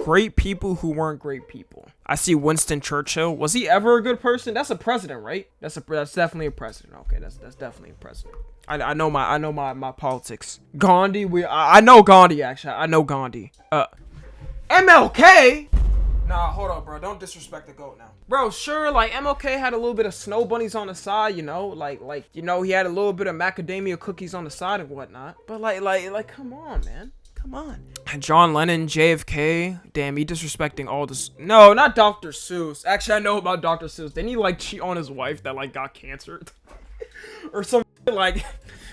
great people who weren't great people. I see Winston Churchill. Was he ever a good person? That's a president, right? That's definitely a president. Okay, that's definitely a president. I know my politics. Gandhi. I know Gandhi actually. I know Gandhi. MLK. Nah, hold up, bro. Don't disrespect the GOAT now. Bro, sure, like, MLK had a little bit of snow bunnies on the side, you know? Like, he had a little bit of macadamia cookies on the side and whatnot. But, like, come on, man. Come on. John Lennon, JFK. Damn, he disrespecting all this. No, not Dr. Seuss. Actually, I know about Dr. Seuss. Didn't he, like, cheat on his wife that, like, got cancer? Or something, like,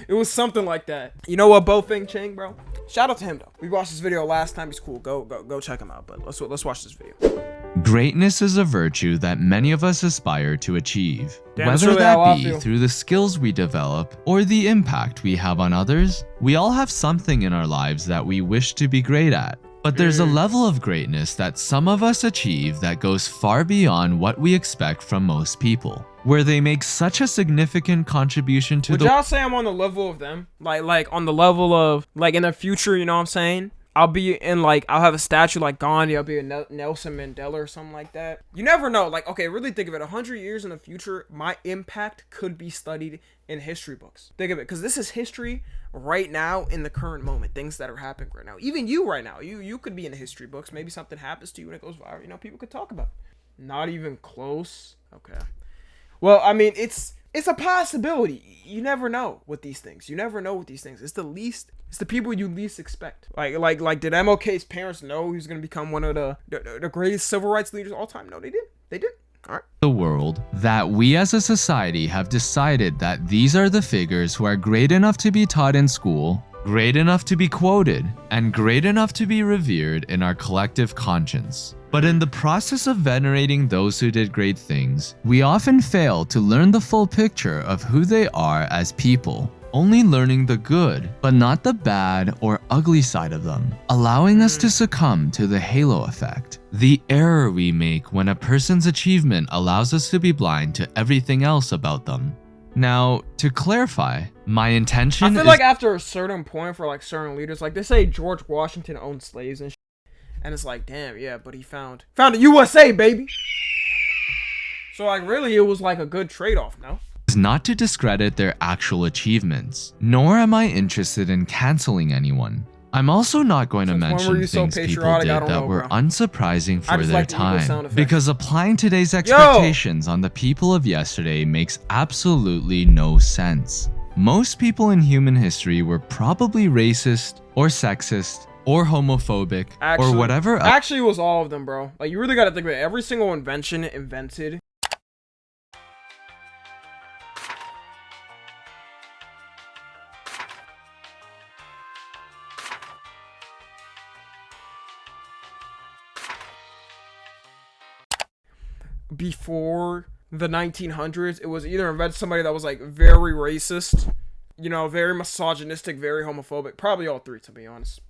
it was something like that. You know what, Bo Fing Ching, bro? Shout out to him though. We watched this video last time. He's cool. Go check him out. But let's watch this video. Greatness is a virtue that many of us aspire to achieve. Damn, Whether really that be through the skills we develop or the impact we have on others, we all have something in our lives that we wish to be great at. But there's a level of greatness that some of us achieve that goes far beyond what we expect from most people, where they make such a significant contribution to Would y'all say I'm on the level of them? Like on the level of, like, in the future, you know what I'm saying? I'll be in, like, I'll have a statue like Gandhi. I'll be a Nelson Mandela or something like that. You never know. Like, okay, really think of it. 100 years in the future, my impact could be studied in history books. Think of it, because this is history right now in the current moment. Things that are happening right now. Even you right now. You could be in the history books. Maybe something happens to you and it goes viral. You know, people could talk about it. Not even close. Okay. Well, I mean, it's a possibility. You never know with these things. You never know with these things. It's the people you least expect. Like did MLK's parents know he was going to become one of the greatest civil rights leaders of all time? No, they didn't. They didn't. All right. The world, that we as a society have decided that these are the figures who are great enough to be taught in school, great enough to be quoted, and great enough to be revered in our collective conscience. But in the process of venerating those who did great things, we often fail to learn the full picture of who they are as people, only learning the good, but not the bad or ugly side of them, allowing us to succumb to the halo effect. The error we make when a person's achievement allows us to be blind to everything else about them. Now, to clarify, my intention I feel like after a certain point for, like, certain leaders, like, they say George Washington owned slaves and shit. And it's like, damn, yeah, but he found the USA, baby. So, like, really, it was like a good trade-off, no? is not to discredit their actual achievements, nor am I interested in canceling anyone. I'm also not going to mention things people did that were unsurprising for their time, because applying today's expectations on the people of yesterday makes absolutely no sense. Most people in human history were probably racist or sexist or homophobic or whatever. Actually, it was all of them, bro. Like, you really gotta think about it. Every single invention invented before the 1900s, it was either invented somebody that was, like, very racist, you know, very misogynistic, very homophobic. Probably all three, to be honest.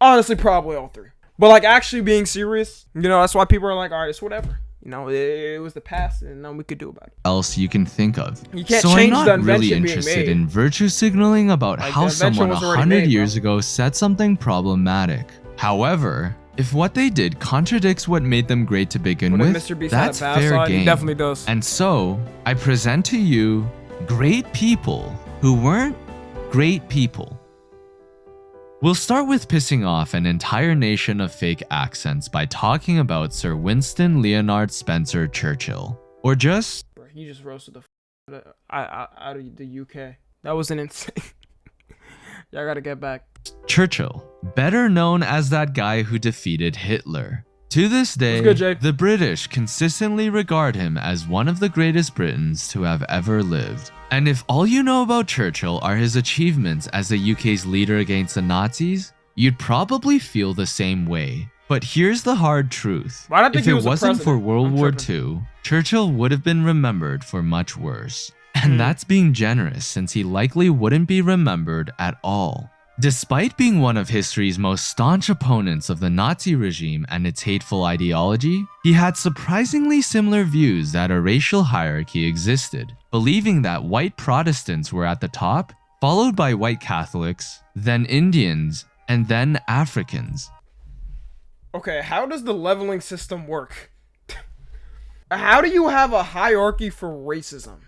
Honestly, probably all three. But, like, actually being serious, you know, that's why people are like, all right, it's whatever. You know, it was the past, and nothing we could do about it. Else you can think of. You can't so change I'm the not invention really being interested made. in virtue signaling about Like, how someone 100 years bro. ago said something problematic. However, if what they did contradicts what made them great to begin with, that's fair game. He definitely does. And so, I present to you great people who weren't great people. We'll start with pissing off an entire nation of fake accents by talking about Sir Winston Leonard Spencer Churchill. Or just... Bro, he just roasted the out of the UK. That was an insane... Y'all gotta get back. Churchill, better known as that guy who defeated Hitler. To this day, the British consistently regard him as one of the greatest Britons to have ever lived. And if all you know about Churchill are his achievements as the UK's leader against the Nazis, you'd probably feel the same way. But here's the hard truth. If it wasn't for World War II, Churchill would have been remembered for much worse. And that's being generous, since he likely wouldn't be remembered at all. Despite being one of history's most staunch opponents of the Nazi regime and its hateful ideology, he had surprisingly similar views that a racial hierarchy existed, believing that white Protestants were at the top, followed by white Catholics, then Indians, and then Africans. Okay, how does the leveling system work? How do you have a hierarchy for racism?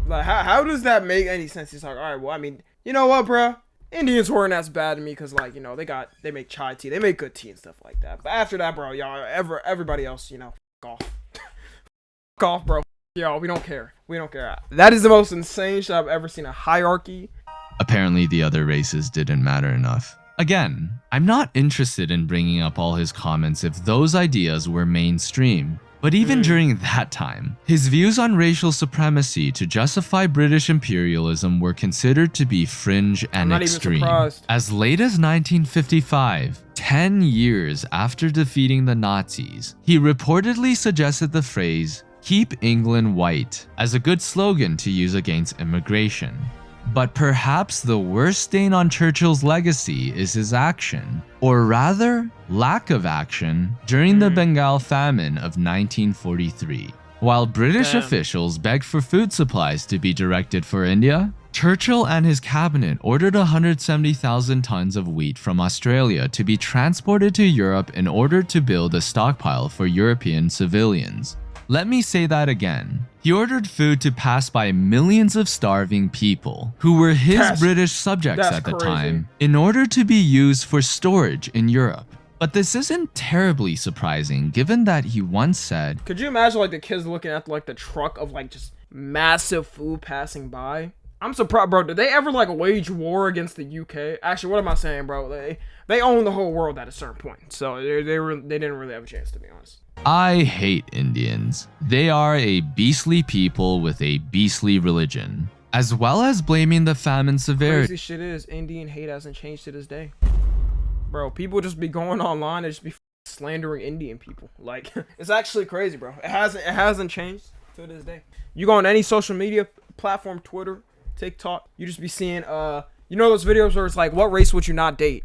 Like, how does that make any sense? He's like, all right, well, I mean, you know what, bro? Indians weren't as bad to me because, like, you know, they make chai tea, they make good tea and stuff like that. But after that, bro, y'all, everybody else, you know, off. Off, bro. Yo, we don't care. We don't care. That is the most insane shit I've ever seen. A hierarchy. Apparently, the other races didn't matter enough. Again, I'm not interested in bringing up all his comments if those ideas were mainstream. But even during that time, his views on racial supremacy to justify British imperialism were considered to be fringe and extreme. As late as 1955, 10 years after defeating the Nazis, he reportedly suggested the phrase, "Keep England white," as a good slogan to use against immigration. But perhaps the worst stain on Churchill's legacy is his action, or rather, lack of action, during the Bengal famine of 1943. While British officials begged for food supplies to be directed for India, Churchill and his cabinet ordered 170,000 tons of wheat from Australia to be transported to Europe in order to build a stockpile for European civilians. Let me say that again. He ordered food to pass by millions of starving people who were his British subjects at the time in order to be used for storage in Europe. But this isn't terribly surprising given that he once said, could you imagine like the kids looking at like the truck of like just massive food passing by? I'm surprised, bro. Did they ever like wage war against the UK? Actually, what am I saying, bro? They own the whole world at a certain point, so they didn't really have a chance, to be honest. I hate Indians. They are a beastly people with a beastly religion, as well as blaming the famine severity. Crazy shit is, Indian hate hasn't changed to this day. Bro, people just be going online and just be slandering Indian people. Like, it's actually crazy, bro. It hasn't changed to this day. You go on any social media platform, Twitter, TikTok, you just be seeing, you know those videos where it's like, what race would you not date?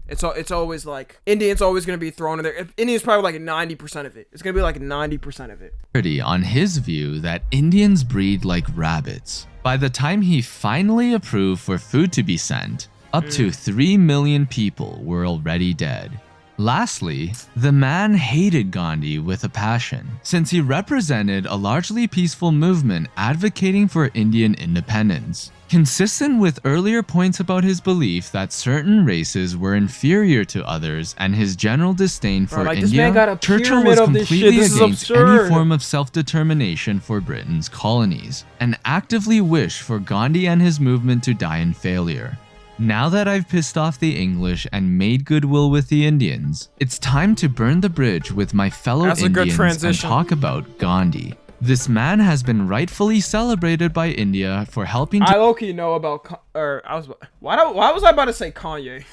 It's always like, Indian's always going to be thrown in there. Indian's probably like 90% of it. It's going to be like 90% of it. On his view that Indians breed like rabbits. By the time he finally approved for food to be sent, up to 3 million people were already dead. Lastly, the man hated Gandhi with a passion, since he represented a largely peaceful movement advocating for Indian independence. Consistent with earlier points about his belief that certain races were inferior to others and his general disdain for India, Churchill was completely against any form of self-determination for Britain's colonies, and actively wished for Gandhi and his movement to die in failure. Now that I've pissed off the English and made goodwill with the Indians, it's time to burn the bridge with my fellow Indians and talk about Gandhi. This man has been rightfully celebrated by India for helping I low-key know about, why was I about to say Kanye?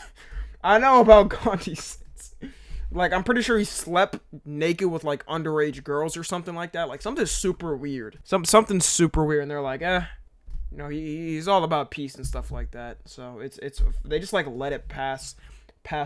I know about Gandhi. Like, I'm pretty sure he slept naked with like underage girls or something like that. Like something super weird. Something super weird, and they're like, you know, he's all about peace and stuff like that. So it's they just like let it pass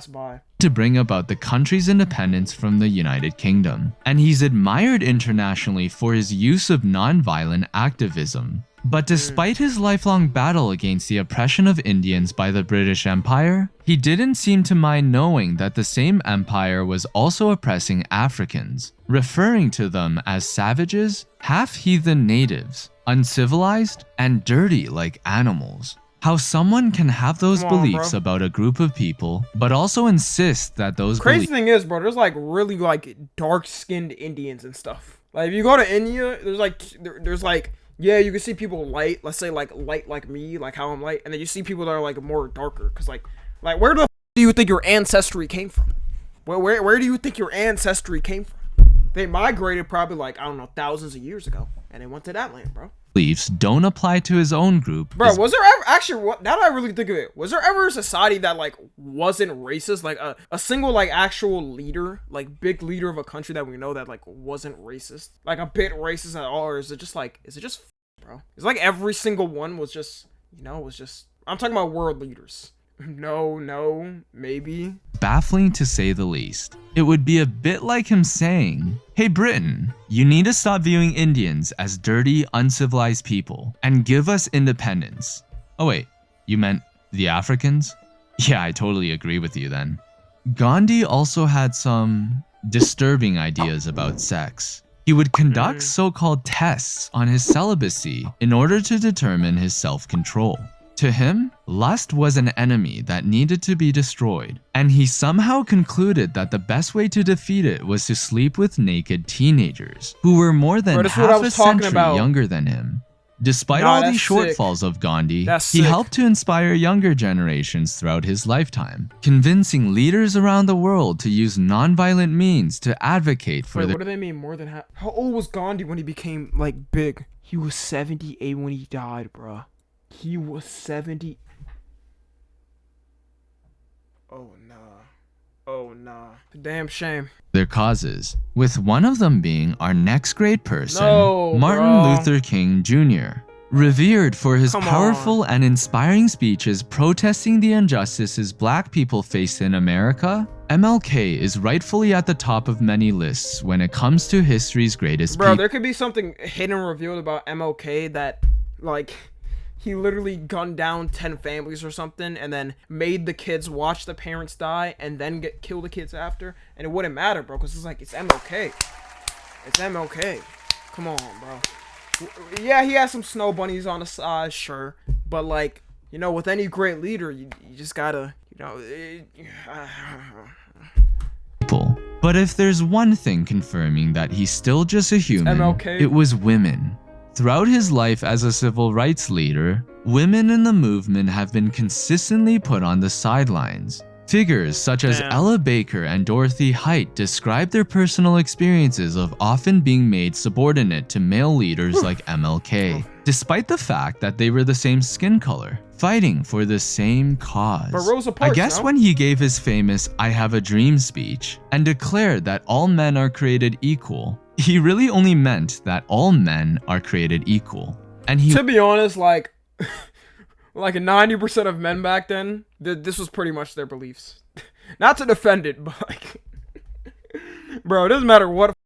by. To bring about the country's independence from the United Kingdom. And he's admired internationally for his use of non-violent activism. But despite his lifelong battle against the oppression of Indians by the British Empire, he didn't seem to mind knowing that the same empire was also oppressing Africans, referring to them as savages, half-heathen natives, uncivilized, and dirty like animals. How someone can have those beliefs about a group of people, but also insist that those Crazy thing is, bro, there's like really like dark-skinned Indians and stuff. Like if you go to India, there's like yeah, you can see people light, let's say like light like me, like how I'm light, and then you see people that are like more darker, cause like where the do you think your ancestry came from? Where do you think your ancestry came from? They migrated probably like, I don't know, thousands of years ago, and they went to that land, bro. Beliefs don't apply to his own group. Bro, was there ever, actually, now that I really think of it, was there ever a society that like wasn't racist? Like a single like actual leader, like big leader of a country that we know that like wasn't racist? Like a bit racist at all, or is it just bro? It's like every single one was just, you know, I'm talking about world leaders. No, maybe. Baffling to say the least. It would be a bit like him saying, "Hey Britain, you need to stop viewing Indians as dirty, uncivilized people and give us independence." Oh wait, you meant the Africans? Yeah, I totally agree with you then. Gandhi also had some disturbing ideas about sex. He would conduct so-called tests on his celibacy in order to determine his self-control. To him, lust was an enemy that needed to be destroyed, and he somehow concluded that the best way to defeat it was to sleep with naked teenagers who were more than half a century younger than him. Despite all these shortfalls of Gandhi, he helped to inspire younger generations throughout his lifetime, convincing leaders around the world to use non-violent means to advocate for what do they mean more than half? How old was Gandhi when he became, like, big? He was 78 when he died, bruh. He was 70. Oh, nah. Oh, nah. Damn shame. Their causes, with one of them being our next great person, Martin Luther King Jr. Revered for his powerful and inspiring speeches protesting the injustices black people face in America, MLK is rightfully at the top of many lists when it comes to history's greatest people. Bro, there could be something hidden revealed about MLK that, like, he literally gunned down 10 families or something and then made the kids watch the parents die and then kill the kids after. And it wouldn't matter, bro, because it's like, it's MLK. It's MLK. Come on, bro. Yeah, he has some snow bunnies on the side, sure. But, like, you know, with any great leader, you just gotta, you know... But if there's one thing confirming that he's still just a human, it was women. Throughout his life as a civil rights leader, women in the movement have been consistently put on the sidelines. Figures such as Ella Baker and Dorothy Height describe their personal experiences of often being made subordinate to male leaders like MLK, despite the fact that they were the same skin color, fighting for the same cause. But Rosa Parks, I guess when he gave his famous "I Have a Dream" speech and declared that all men are created equal, he really only meant that all men are created equal. And he— to be honest, like 90% of men back then, this was pretty much their beliefs. Not to defend it, but like, bro, it doesn't matter what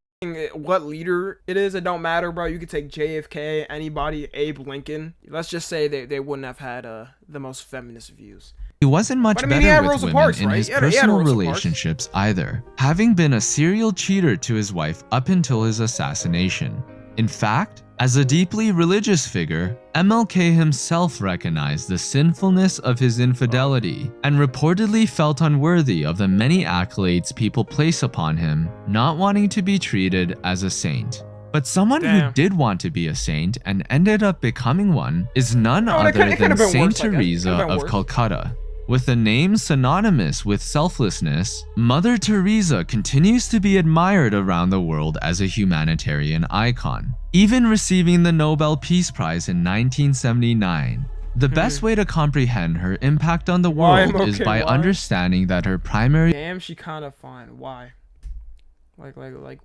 leader it is. It don't matter, bro. You could take JFK, anybody, Abe Lincoln. Let's just say they wouldn't have had the most feminist views. He wasn't much better with women in his personal relationships either, having been a serial cheater to his wife up until his assassination. In fact, as a deeply religious figure, MLK himself recognized the sinfulness of his infidelity and reportedly felt unworthy of the many accolades people place upon him, not wanting to be treated as a saint. But someone who did want to be a saint and ended up becoming one is none other than Saint Teresa of Calcutta. With a name synonymous with selflessness, Mother Teresa continues to be admired around the world as a humanitarian icon, even receiving the Nobel Peace Prize in 1979. The best way to comprehend her impact on the world is by understanding that her primary— damn, she kind of fine. Why? Like,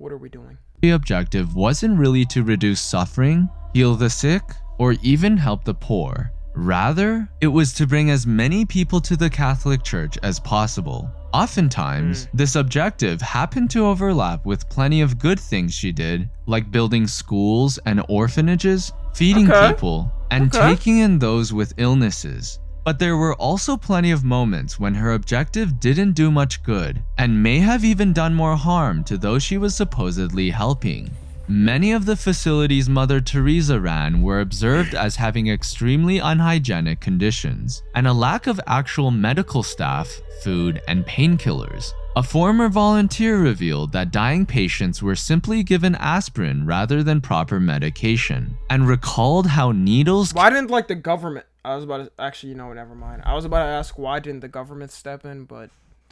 what are we doing? Objective wasn't really to reduce suffering, heal the sick, or even help the poor. Rather, it was to bring as many people to the Catholic Church as possible. Oftentimes, this objective happened to overlap with plenty of good things she did, like building schools and orphanages, feeding people, and taking in those with illnesses. But there were also plenty of moments when her objective didn't do much good, and may have even done more harm to those she was supposedly helping. Many of the facilities Mother Teresa ran were observed as having extremely unhygienic conditions, and a lack of actual medical staff, food, and painkillers. A former volunteer revealed that dying patients were simply given aspirin rather than proper medication, and recalled how needles— why didn't, like, the government— I was about to— actually, you know what, never mind. I was about to ask why didn't the government step in, but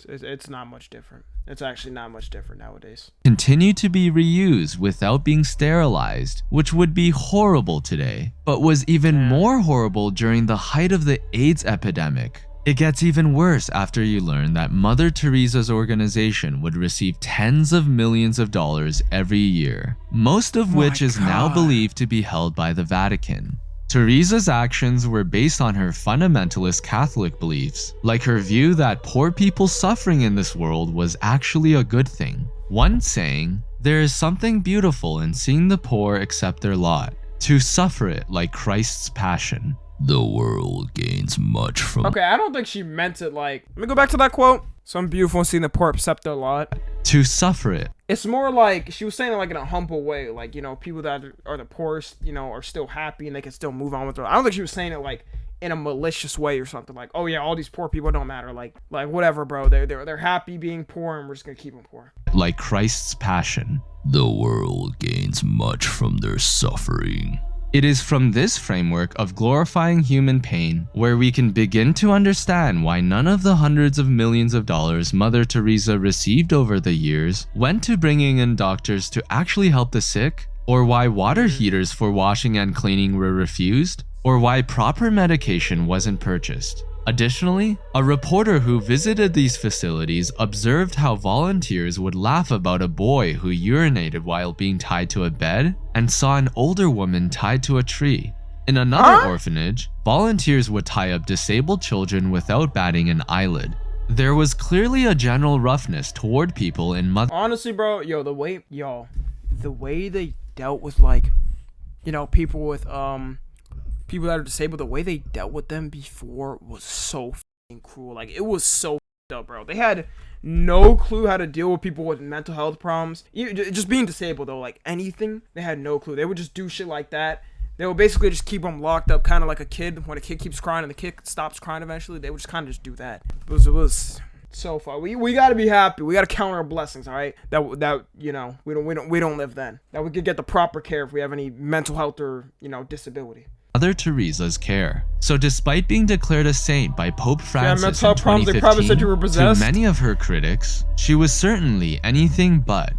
it's not much different. It's actually not much different nowadays. Continue to be reused without being sterilized, which would be horrible today, but was even more horrible during the height of the AIDS epidemic. It gets even worse after you learn that Mother Teresa's organization would receive tens of millions of dollars every year, most of which is now believed to be held by the Vatican. Teresa's actions were based on her fundamentalist Catholic beliefs, like her view that poor people suffering in this world was actually a good thing. One saying, "There is something beautiful in seeing the poor accept their lot, to suffer it like Christ's passion. The world gains much from—" Okay, I don't think she meant it like— let me go back to that quote. Some beautiful seeing the poor accept a lot. To suffer it. It's more like, she was saying it like in a humble way. Like, you know, people that are the poorest, you know, are still happy and they can still move on with their life. I don't think she was saying it like in a malicious way or something. Like, oh yeah, all these poor people don't matter. Like whatever, bro. They're happy being poor and we're just gonna keep them poor. Like Christ's passion. The world gains much from their suffering. It is from this framework of glorifying human pain where we can begin to understand why none of the hundreds of millions of dollars Mother Teresa received over the years went to bringing in doctors to actually help the sick, or why water heaters for washing and cleaning were refused, or why proper medication wasn't purchased. Additionally, a reporter who visited these facilities observed how volunteers would laugh about a boy who urinated while being tied to a bed and saw an older woman tied to a tree. In another orphanage, volunteers would tie up disabled children without batting an eyelid. There was clearly a general roughness toward people in Mother. Honestly, bro, the way they dealt with, like, you know, people with people that are disabled, the way they dealt with them before was so f***ing cruel. Like, it was so f***ed up, bro. They had no clue how to deal with people with mental health problems. Just being disabled, though, like anything, they had no clue. They would just do shit like that. They would basically just keep them locked up, kind of like a kid. When a kid keeps crying and the kid stops crying eventually, they would just kind of just do that. It was so far. We gotta be happy. We gotta count our blessings, all right? That you know, we don't live then. That we could get the proper care if we have any mental health or, you know, disability. Mother Teresa's care. So despite being declared a saint by Pope Francis in 2015, to many of her critics, she was certainly anything but.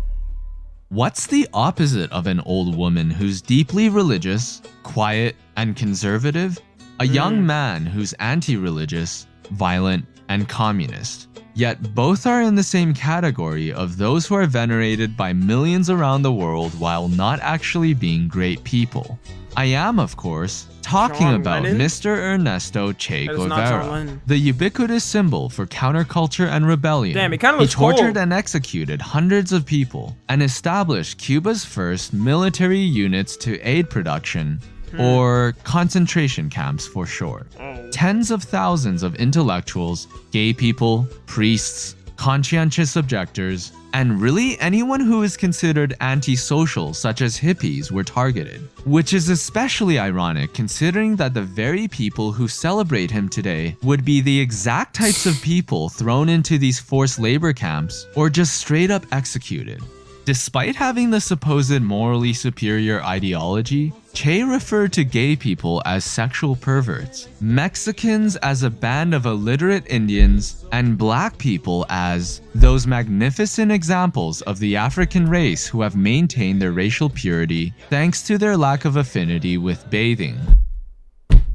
What's the opposite of an old woman who's deeply religious, quiet, and conservative? A young man who's anti-religious, violent, and communist. Yet both are in the same category of those who are venerated by millions around the world while not actually being great people. I am, of course, talking about Mr. Ernesto Che Guevara, the ubiquitous symbol for counterculture and rebellion. Damn, he kind of looks tortured and executed hundreds of people and established Cuba's first military units to aid production, or concentration camps for short. Tens of thousands of intellectuals, gay people, priests, conscientious objectors, and really anyone who is considered antisocial, such as hippies, were targeted. Which is especially ironic considering that the very people who celebrate him today would be the exact types of people thrown into these forced labor camps or just straight up executed. Despite having the supposed morally superior ideology, Che referred to gay people as sexual perverts, Mexicans as a band of illiterate Indians, and black people as those magnificent examples of the African race who have maintained their racial purity thanks to their lack of affinity with bathing.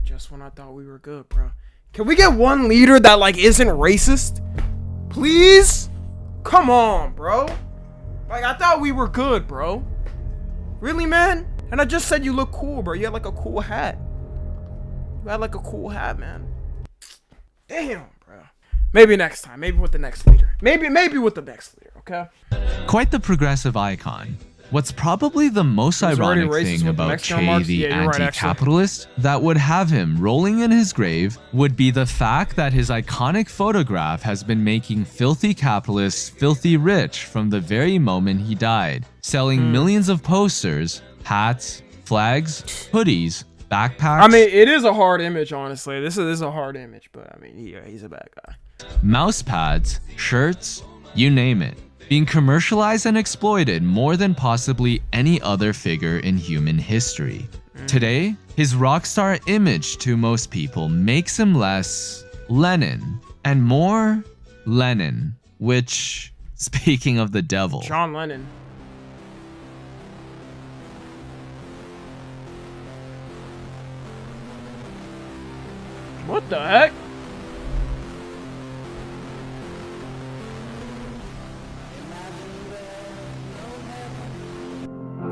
Just when I thought we were good, bro. Can we get one leader that, like, isn't racist? Please? Come on, bro. Like, I thought we were good, bro. Really, man? And I just said you look cool, bro. You had like a cool hat. You had like a cool hat, man. Damn, bro. Maybe next time. Maybe with the next leader. Maybe with the next leader, okay? Quite the progressive icon. What's probably the most ironic thing about Che the anti-capitalist that would have him rolling in his grave would be the fact that his iconic photograph has been making filthy capitalists filthy rich from the very moment he died, selling millions of posters, hats, flags, hoodies, backpacks. I mean, it is a hard image, honestly. This is a hard image, but I mean, he's a bad guy. Mouse pads, shirts, you name it. Being commercialized and exploited more than possibly any other figure in human history. Today, his rockstar image to most people makes him less Lenin and more Lenin, which, speaking of the devil, John Lennon. What the heck?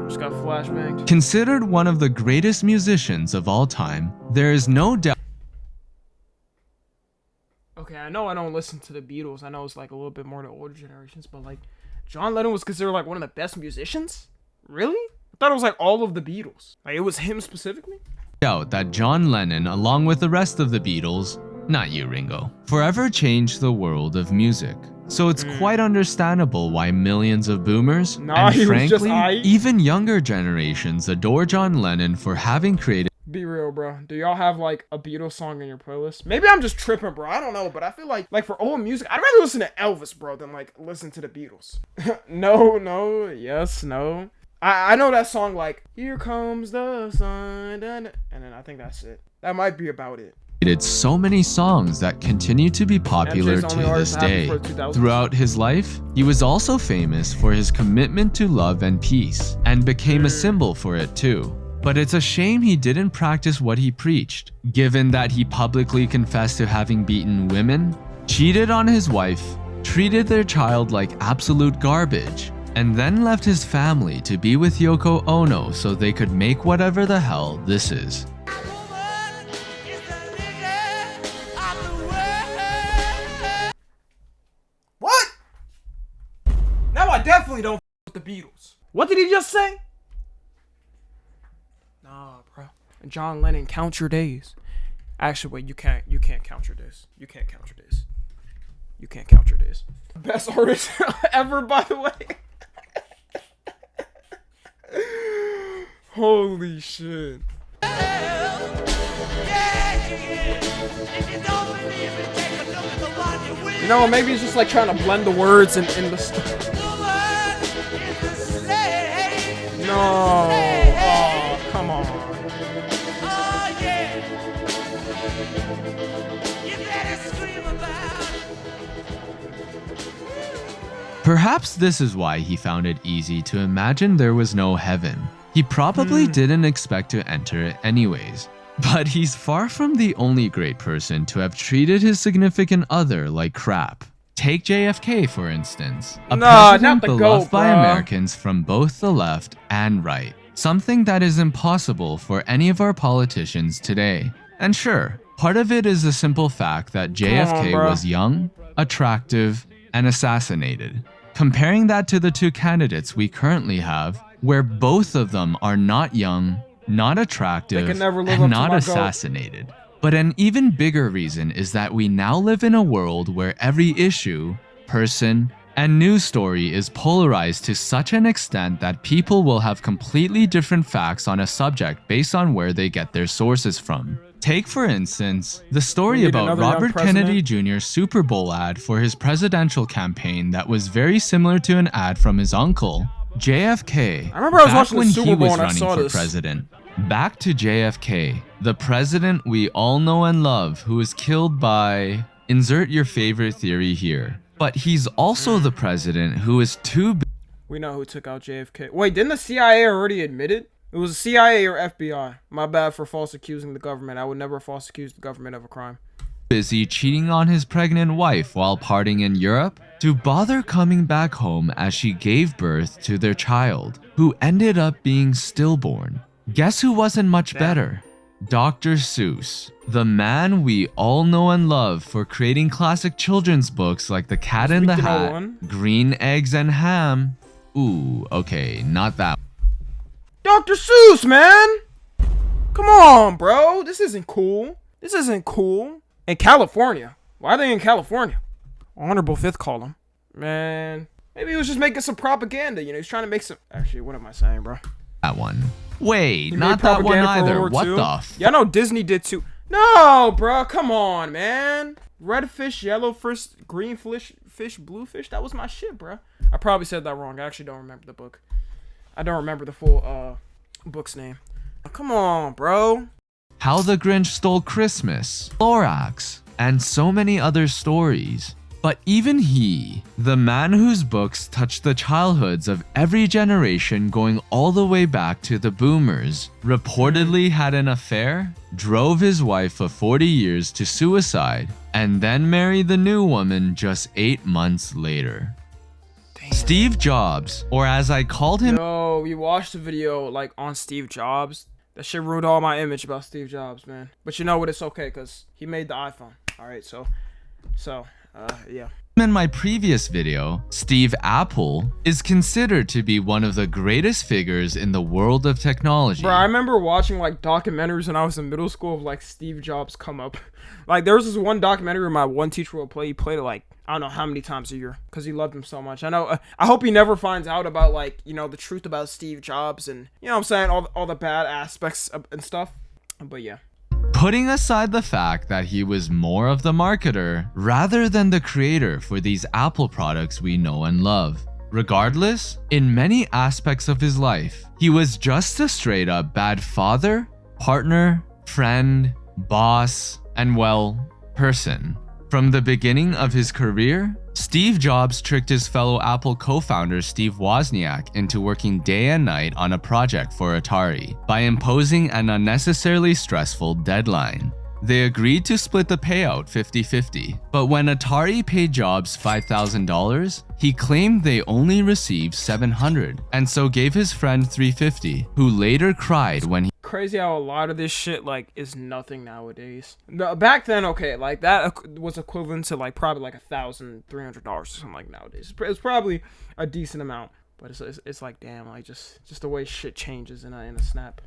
Just got flashbanged. Considered one of the greatest musicians of all time, there is no doubt. Okay, I know I don't listen to the Beatles. I know it's like a little bit more to older generations, but like John Lennon was considered like one of the best musicians? Really? I thought it was like all of the Beatles. Like it was him specifically? Doubt that John Lennon, along with the rest of the Beatles, not you, Ringo, forever changed the world of music. So it's quite understandable why millions of boomers, and frankly, even younger generations adore John Lennon for having created. Be real, bro. Do y'all have like a Beatles song in your playlist? Maybe I'm just tripping, bro. I don't know, but I feel like for old music, I'd rather listen to Elvis, bro, than like listen to the Beatles. No, yes, no. I know that song like "Here Comes the Sun," and then I think that's it. That might be about it. So many songs that continue to be popular to this day. Throughout his life, he was also famous for his commitment to love and peace, and became a symbol for it too. But it's a shame he didn't practice what he preached, given that he publicly confessed to having beaten women, cheated on his wife, treated their child like absolute garbage, and then left his family to be with Yoko Ono so they could make whatever the hell this is. What? Now I definitely don't with the Beatles. What did he just say? Nah, bro. John Lennon, count your days. Actually, wait, you can't count your days. You can't count your days. You can't count your days. Best artist ever, by the way. Holy shit. You know, maybe it's just like trying to blend the words in the No. Oh, come on. Oh, yeah. You better scream about. Perhaps this is why he found it easy to imagine there was no heaven. He probably didn't expect to enter it anyways. But he's far from the only great person to have treated his significant other like crap. Take JFK, for instance, a president beloved by Americans from both the left and right. Something that is impossible for any of our politicians today. And sure, part of it is the simple fact that JFK was young, attractive, and assassinated. Comparing that to the two candidates we currently have, where both of them are not young, not attractive, and not assassinated. But an even bigger reason is that we now live in a world where every issue, person, and news story is polarized to such an extent that people will have completely different facts on a subject based on where they get their sources from. Take, for instance, the story about Robert Kennedy Jr.'s Super Bowl ad for his presidential campaign that was very similar to an ad from his uncle, JFK, I remember I was watching when the Super Bowl he was running for president. Back to JFK, the president we all know and love who was killed by... Insert your favorite theory here. But he's also the president who is too... We know who took out JFK. Wait, didn't the CIA already admit it? It was CIA or FBI. My bad for false accusing the government. I would never false accuse the government of a crime. Busy cheating on his pregnant wife while partying in Europe to bother coming back home as she gave birth to their child, who ended up being stillborn. Guess who wasn't much better? Dr. Seuss, the man we all know and love for creating classic children's books like The Cat in the Hat, Green Eggs and Ham. Ooh, okay, not that. Dr. Seuss, man! Come on, bro. This isn't cool. This isn't cool. In California. Why are they in California? Honorable fifth column. Man. Maybe he was just making some propaganda, you know? He's trying to make some... Actually, what am I saying, bro? That one. Wait, not that one either. What the f... Yeah, I know Disney did too. No, bro. Come on, man. Red fish, yellow fish, green fish, blue fish. That was my shit, bro. I probably said that wrong. I actually don't remember the book. I don't remember the full book's name. Oh, come on, bro. How the Grinch Stole Christmas, Lorax, and so many other stories. But even he, the man whose books touched the childhoods of every generation going all the way back to the boomers, reportedly had an affair, drove his wife of 40 years to suicide, and then married the new woman just 8 months later. Damn. Steve Jobs, or as I called him... Yo, we watched the video like on Steve Jobs. That shit ruined all my image about Steve Jobs, man. But you know what? It's okay, because he made the iPhone. Alright, so, yeah. In my previous video, Steve Apple is considered to be one of the greatest figures in the world of technology. Bro, I remember watching like documentaries when I was in middle school of like Steve Jobs come up. Like there was this one documentary where my one teacher would play. He played it like I don't know how many times a year because he loved him so much. I know. I hope he never finds out about like the truth about Steve Jobs and what I'm saying, all the bad aspects and stuff. But yeah. Putting aside the fact that he was more of the marketer rather than the creator for these Apple products we know and love. Regardless, in many aspects of his life, he was just a straight up bad father, partner, friend, boss, and well, person. From the beginning of his career, Steve Jobs tricked his fellow Apple co-founder Steve Wozniak into working day and night on a project for Atari by imposing an unnecessarily stressful deadline. They agreed to split the payout 50-50, but when Atari paid Jobs $5,000, he claimed they only received $700 and so gave his friend $350, who later cried when he crazy how a lot of this shit like is nothing nowadays. Back then, okay, like that was equivalent to like probably like $1,300 or something like nowadays. It's probably a decent amount, but it's like damn, like just the way shit changes in a snap.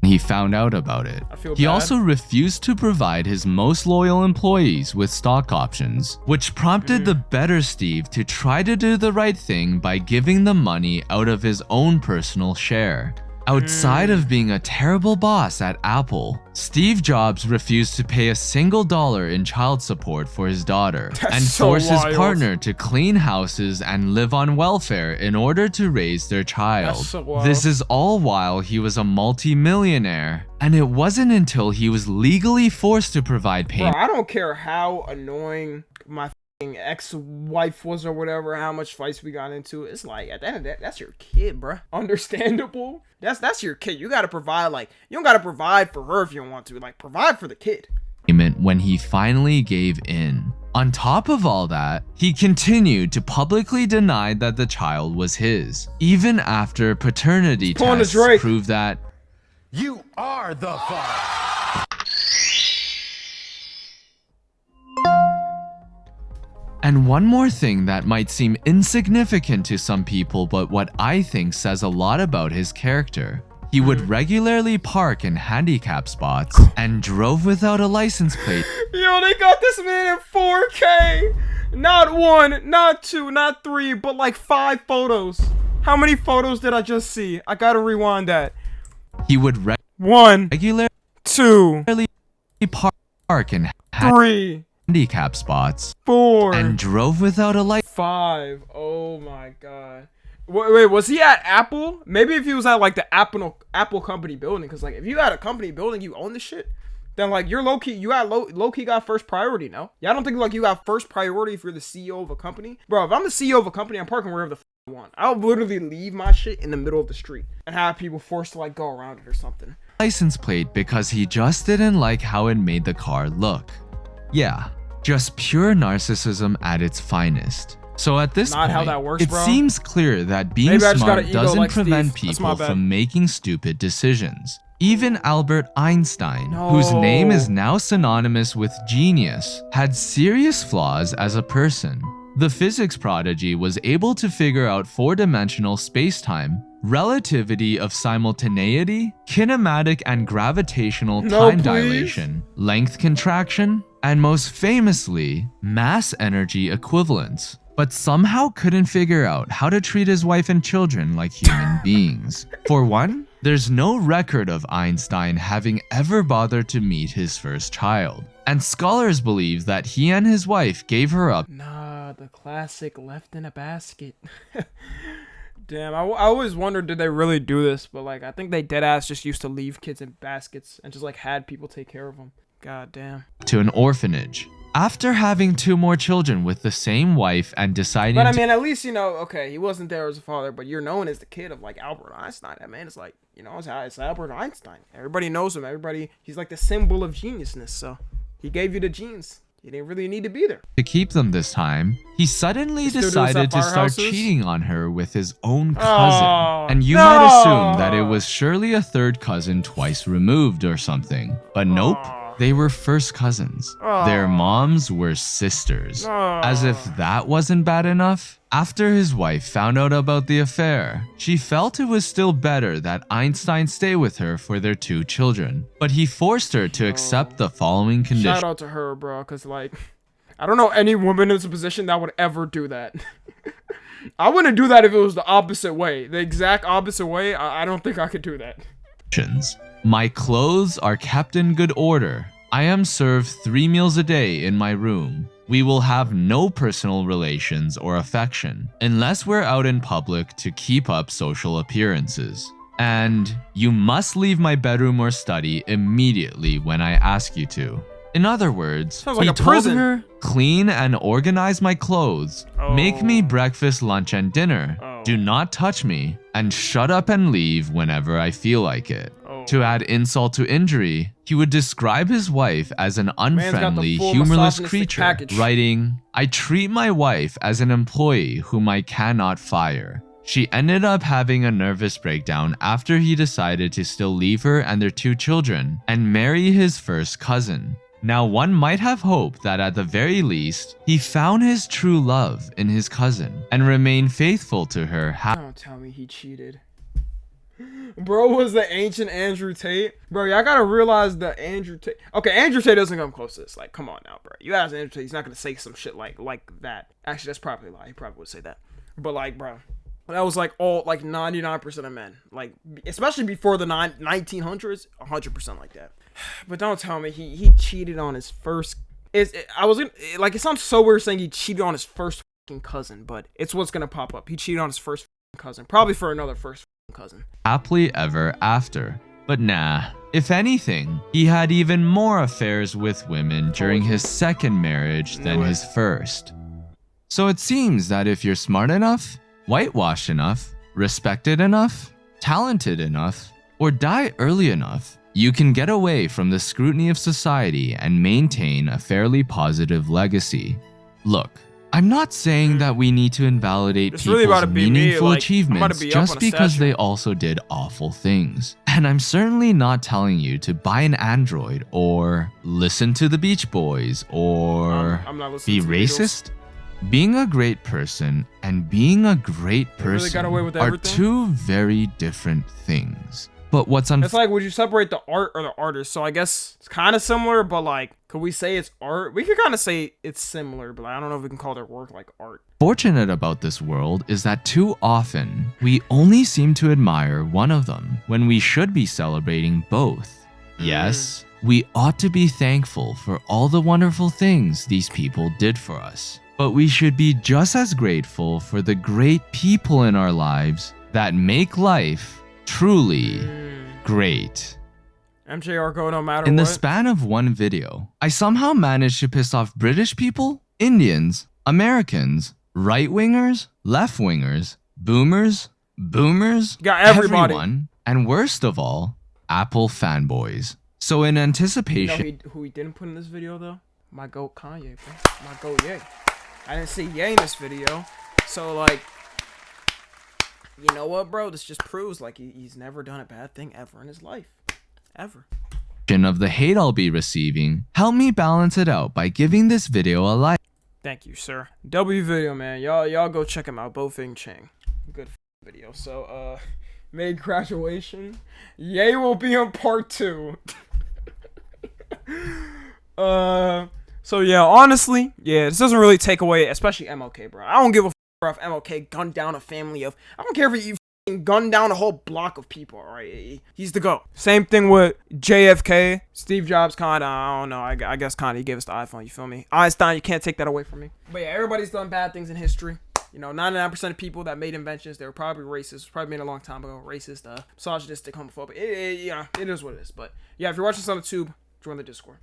He found out about it. He also refused to provide his most loyal employees with stock options, which prompted the better Steve to try to do the right thing by giving them money out of his own personal share. Outside of being a terrible boss at Apple, Steve Jobs refused to pay a single dollar in child support for his daughter and forced his partner to clean houses and live on welfare in order to raise their child. This is all while he was a multi-millionaire, and it wasn't until he was legally forced to provide payment. Bro, I don't care how annoying my ex-wife was or whatever, how much fights we got into. It's like at the end of that, that's your kid, bruh. Understandable. That's your kid. You gotta provide. Like, you don't gotta provide for her if you don't want to. Like, provide for the kid. When he finally gave in. On top of all that, he continued to publicly deny that the child was his, even after paternity tests proved that you are the father. And one more thing that might seem insignificant to some people, but what I think says a lot about his character. He would regularly park in handicap spots and drove without a license plate. Yo, they got this man in 4K. Not one, not two, not three, but like 5 photos. How many photos did I just see? I gotta rewind that. He would regularly 2 park in 3 handicap spots 4 and drove without a license 5. Oh my god. Wait, was he at Apple? Maybe if he was at like the Apple company building, because like if you had a company building, you own the shit, then like you're low-key, you got low-key got first priority now. Yeah, I don't think like you got first priority if you're the CEO of a company. Bro, if I'm the CEO of a company, I'm parking wherever the I want. I'll literally leave my shit in the middle of the street and have people forced to like go around it or something. License plate because he just didn't like how it made the car look. Yeah, just pure narcissism at its finest. So at this point, how that works, it bro. Seems clear that being smart doesn't prevent people from making stupid decisions. Even Albert Einstein, whose name is now synonymous with genius, had serious flaws as a person. The physics prodigy was able to figure out 4-dimensional spacetime, relativity of simultaneity, kinematic and gravitational time dilation, length contraction, and most famously, mass energy equivalence, but somehow couldn't figure out how to treat his wife and children like human beings. For one, there's no record of Einstein having ever bothered to meet his first child, and scholars believe that he and his wife gave her up. Nah, the classic left in a basket. Damn, I always wondered, did they really do this? But like, I think they deadass just used to leave kids in baskets and just like had people take care of them. God damn. To an orphanage. After having 2 more children with the same wife and deciding But I mean, at least, okay, he wasn't there as a father, but you're known as the kid of like Albert Einstein. That man is like, it's Albert Einstein. Everybody knows him. He's like the symbol of geniusness. So he gave you the genes. You didn't really need to be there. To keep them this time, he suddenly decided to start cheating on her with his own cousin. And you might assume that it was surely a third cousin twice removed or something. But nope. They were first cousins. Their moms were sisters. As if that wasn't bad enough, after his wife found out about the affair, she felt it was still better that Einstein stay with her for their 2 children. But he forced her to accept the following conditions. Shout out to her, bro, because, like, I don't know any woman in this position that would ever do that. I wouldn't do that if it was the opposite way. The exact opposite way, I don't think I could do that. My clothes are kept in good order. I am served 3 meals a day in my room. We will have no personal relations or affection unless we're out in public to keep up social appearances. And you must leave my bedroom or study immediately when I ask you to. In other words, like he told her, clean and organize my clothes, make me breakfast, lunch, and dinner, do not touch me, and shut up and leave whenever I feel like it. To add insult to injury, he would describe his wife as an unfriendly, humorless creature, writing, I treat my wife as an employee whom I cannot fire. She ended up having a nervous breakdown after he decided to still leave her and their 2 children and marry his first cousin. Now, one might have hoped that at the very least, he found his true love in his cousin and remained faithful to her. Don't tell me he cheated. Bro was the ancient Andrew Tate. Bro, y'all gotta realize that Andrew Tate... Okay, Andrew Tate doesn't come close to this. Like, come on now, bro. You ask Andrew Tate, he's not gonna say some shit like that. Actually, that's probably a lie. He probably would say that. But, like, bro, that was, like, all, like, 99% of men. Like, especially before the 1900s, 100% like that. But don't tell me he cheated on his first... It sounds so weird saying he cheated on his first fucking cousin, but it's what's gonna pop up. He cheated on his first cousin. Probably for another first cousin. Happily ever after. But nah, if anything, he had even more affairs with women during his second marriage than his first. So it seems that if you're smart enough, whitewashed enough, respected enough, talented enough, or die early enough, you can get away from the scrutiny of society and maintain a fairly positive legacy. Look, I'm not saying that we need to invalidate people's meaningful achievements just because they also did awful things. And I'm certainly not telling you to buy an Android or listen to the Beach Boys or be racist. Being a great person and being a great person are 2 very different things. But what's it's like, would you separate the art or the artist? So I guess it's kind of similar, but like, could we say it's art? We could kind of say it's similar, but I don't know if we can call their work like art. Fortunate about this world is that too often we only seem to admire one of them when we should be celebrating both. Yes, we ought to be thankful for all the wonderful things these people did for us, but we should be just as grateful for the great people in our lives that make life truly great. MJR go no matter what. In the span of one video, I somehow managed to piss off British people, Indians, Americans, right-wingers, left-wingers, boomers, got everybody. Everyone, and worst of all, Apple fanboys. So in anticipation... You know who he didn't put in this video, though? My goat Kanye, bro. My goat Ye. I didn't see Ye in this video. So, like... You know what, bro? This just proves like he's never done a bad thing ever in his life. Ever. Of the hate I'll be receiving, help me balance it out by giving this video a like. Thank you, sir. W video, man. Y'all go check him out. Bofeng Chang. Good video. So, May graduation. Ye will be on part 2. So yeah, honestly, yeah, this doesn't really take away, especially MLK, bro. I don't give a if MLK gunned down a family of, I don't care if you gunned down a whole block of people, alright? He's the GOAT. Same thing with JFK, Steve Jobs, kinda, I don't know, I guess kinda he gave us the iPhone, you feel me? Einstein, you can't take that away from me. But yeah, everybody's done bad things in history. You know, 99% of people that made inventions, they were probably racist, probably made a long time ago, racist, misogynistic, homophobic. It is what it is. But yeah, if you're watching this on YouTube, join the Discord.